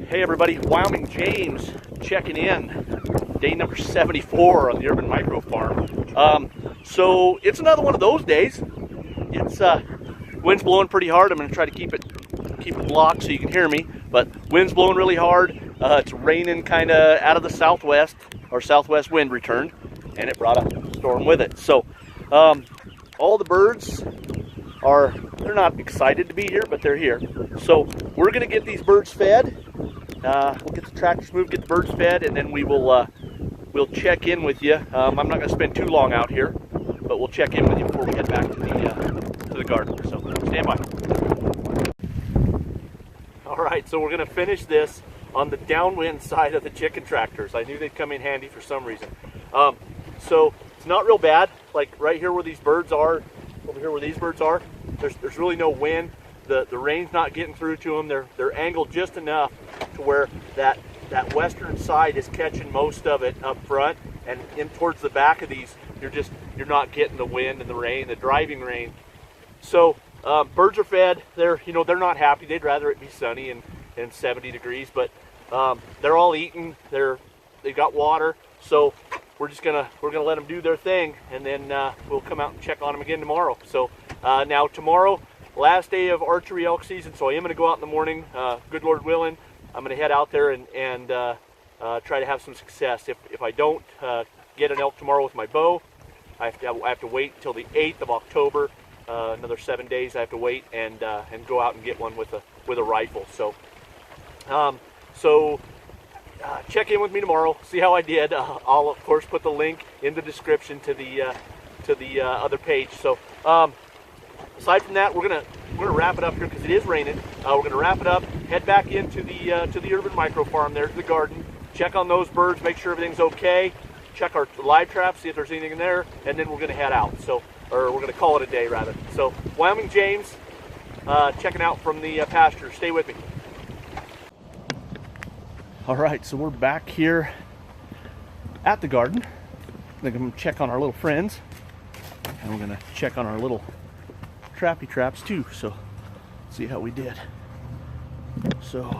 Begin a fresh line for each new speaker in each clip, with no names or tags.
Hey everybody, Wyoming James checking in. Day number 74 on the Urban Micro Farm. So it's another one of those days. It's wind's blowing pretty hard. I'm going to try to keep it blocked so you can hear me. But wind's blowing really hard. It's raining kind of out of the southwest. Our southwest wind returned, and it brought a storm with it. So all the birds they're not excited to be here, but they're here. So we're going to get these birds fed. We'll get the tractors moved, get the birds fed, and then we'll check in with you. I'm not going to spend too long out here, but we'll check in with you before we head back to the garden. So stand by. All right, so we're going to finish this on the downwind side of the chicken tractors. I knew they'd come in handy for some reason. So it's not real bad. Like right here where these birds are, over here where these birds are, there's really no wind. The rain's not getting through to them. They're angled just enough to where that western side is catching most of it up front, and in towards the back of these, you're not getting the wind and the rain, the driving rain. So birds are fed. They're not happy. They'd rather it be sunny and 70 degrees, but they're all eating. They got water. So we're gonna let them do their thing, and then we'll come out and check on them again tomorrow. So now tomorrow, last day of archery elk season, so I am going to go out in the morning, good Lord willing. I'm going to head out there and try to have some success. If I don't get an elk tomorrow with my bow, I have to wait until the 8th of October, another 7 days I have to wait, and go out and get one with a rifle. So check in with me tomorrow, see how I did. I'll of course put the link in the description to the other page. So aside from that, we're gonna wrap it up here because it is raining. We're gonna wrap it up, head back into the Urban Micro Farm there to the garden, check on those birds, make sure everything's okay, check our live traps, see if there's anything in there, and then we're gonna head out. Or we're gonna call it a day rather. So Wyoming James checking out from the pasture. Stay with me. All right, so we're back here at the garden. We're gonna check on our little friends, and we're gonna check on our little trappy traps too, so see how we did. So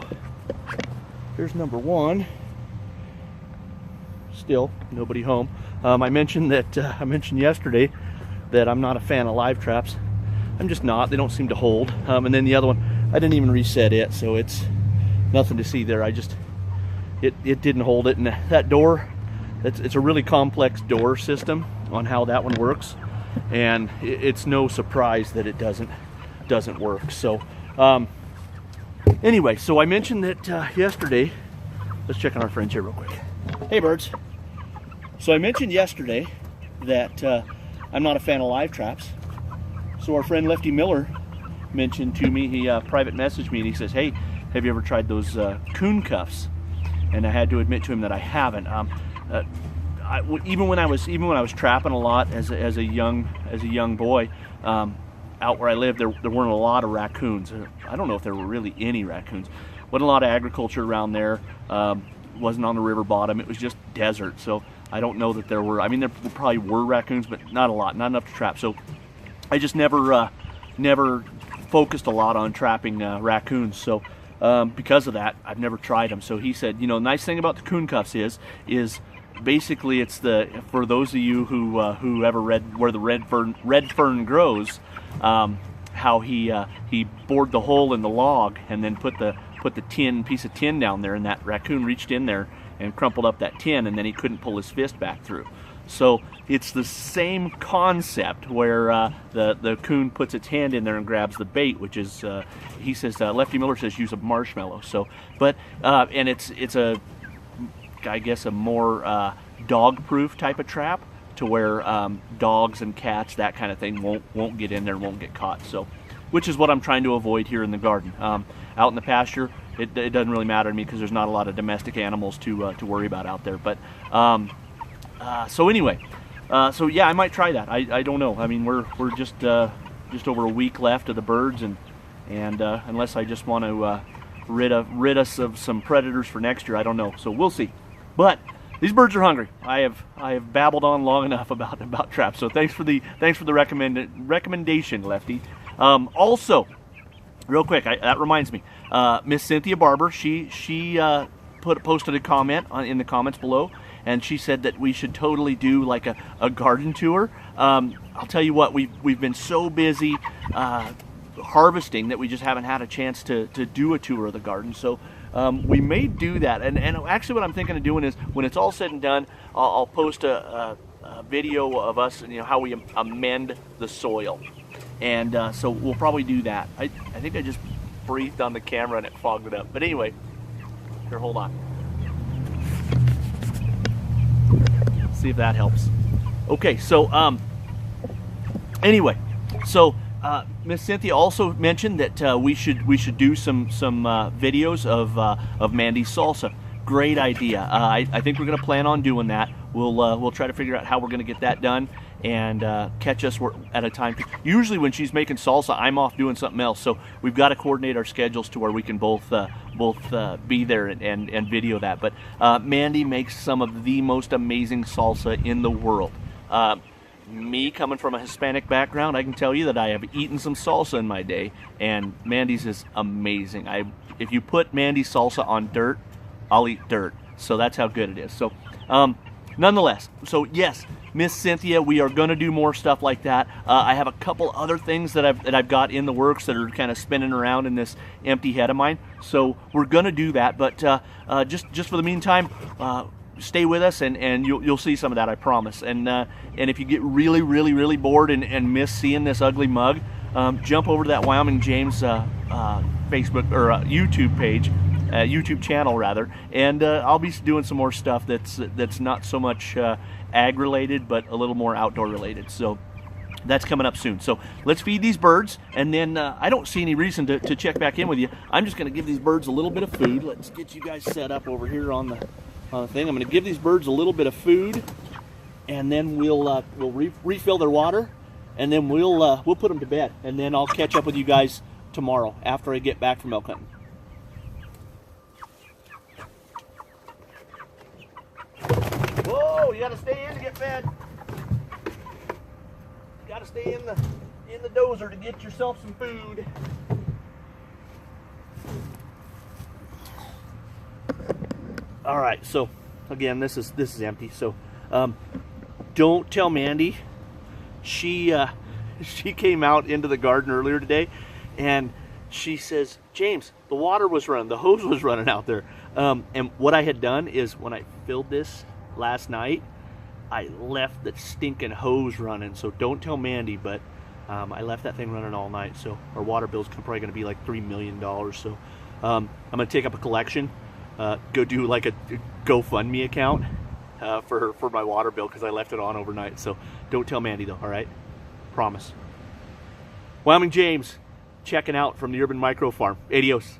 here's number one. Still nobody home. I mentioned yesterday that I'm not a fan of live traps. I'm just not. They don't seem to hold. And then the other one, I didn't even reset it, so it's nothing to see there. It didn't hold it, and that door, it's a really complex door system on how that one works. And it's no surprise that it doesn't work. So anyway, so I mentioned that yesterday. Let's check on our friends here real quick. Hey birds. So I mentioned yesterday that I'm not a fan of live traps. So our friend Lefty Miller mentioned to me, he private messaged me, and he says, hey, have you ever tried those coon cuffs? And I had to admit to him that I haven't. Even when I was trapping a lot as a young boy, out where I lived, there weren't a lot of raccoons. I don't know if there were really any raccoons. Wasn't a lot of agriculture around there. Wasn't on the river bottom. It was just desert. So I don't know that there were. I mean, there probably were raccoons, but not a lot, not enough to trap. So I just never focused a lot on trapping raccoons. So because of that, I've never tried them. So he said, nice thing about the coon cuffs is basically it's for those of you who ever read Where the Red Fern Grows, how he bored the hole in the log and then put the piece of tin down there, and that raccoon reached in there and crumpled up that tin, and then he couldn't pull his fist back through. So it's the same concept where the coon puts its hand in there and grabs the bait, which is he says Lefty Miller says use a marshmallow. So and it's a, I guess, a more dog-proof type of trap, to where dogs and cats, that kind of thing, won't get in there and won't get caught. So, which is what I'm trying to avoid here in the garden. Out in the pasture, it doesn't really matter to me because there's not a lot of domestic animals to worry about out there. But so anyway, so yeah, I might try that. I don't know. I mean, we're just over a week left of the birds, and unless I just want to rid us of some predators for next year, I don't know. So we'll see. But these birds are hungry. I have babbled on long enough about traps. So thanks for the recommendation, Lefty. Also, real quick, that reminds me. Miss Cynthia Barber, she posted a comment in the comments below, and she said that we should totally do like a garden tour. I'll tell you what, we've been so busy harvesting that we just haven't had a chance to do a tour of the garden. So we may do that. And actually what I'm thinking of doing is, when it's all said and done, I'll post a video of us and how we amend the soil. And so we'll probably do that. I think I just breathed on the camera and it fogged it up. But anyway, here, hold on. See if that helps. Okay, so anyway, so Miss Cynthia also mentioned that we should do some videos of Mandy's salsa. Great idea. I think we're going to plan on doing that. We'll try to figure out how we're going to get that done, and catch us at a time. Usually when she's making salsa, I'm off doing something else, so we've got to coordinate our schedules to where we can both be there and video that. But Mandy makes some of the most amazing salsa in the world. Me coming from a Hispanic background, I can tell you that I have eaten some salsa in my day, and Mandy's is amazing. If you put Mandy's salsa on dirt, I'll eat dirt. So that's how good it is. So nonetheless, so yes, Miss Cynthia, we are going to do more stuff like that. I have a couple other things that I've got in the works that are kind of spinning around in this empty head of mine. So we're going to do that. But just for the meantime, stay with us, and you'll see some of that, I promise. And if you get really bored and miss seeing this ugly mug, jump over to that Wyoming James Facebook or YouTube page. YouTube channel rather, and I'll be doing some more stuff that's not so much ag related, but a little more outdoor related. So that's coming up soon. So let's feed these birds, and then I don't see any reason to check back in with you. I'm just going to give these birds a little bit of food. Let's get you guys set up over here on the thing. I'm going to give these birds a little bit of food, and then we'll refill their water, and then we'll put them to bed, and then I'll catch up with you guys tomorrow after I get back from elk hunting. Whoa, you gotta stay in to get fed. You gotta stay in the dozer to get yourself some food. All right, so again, this is empty. So don't tell Mandy. She came out into the garden earlier today, and she says, James, the water was running, the hose was running out there. And what I had done is, when I filled this last night, I left the stinking hose running. So don't tell Mandy, but I left that thing running all night. So our water bill's probably going to be like $3 million. So I'm going to take up a collection, go do like a GoFundMe account for my water bill, because I left it on overnight. So don't tell Mandy though, all right? Promise. Wyoming James checking out from the Urban Micro Farm. Adios.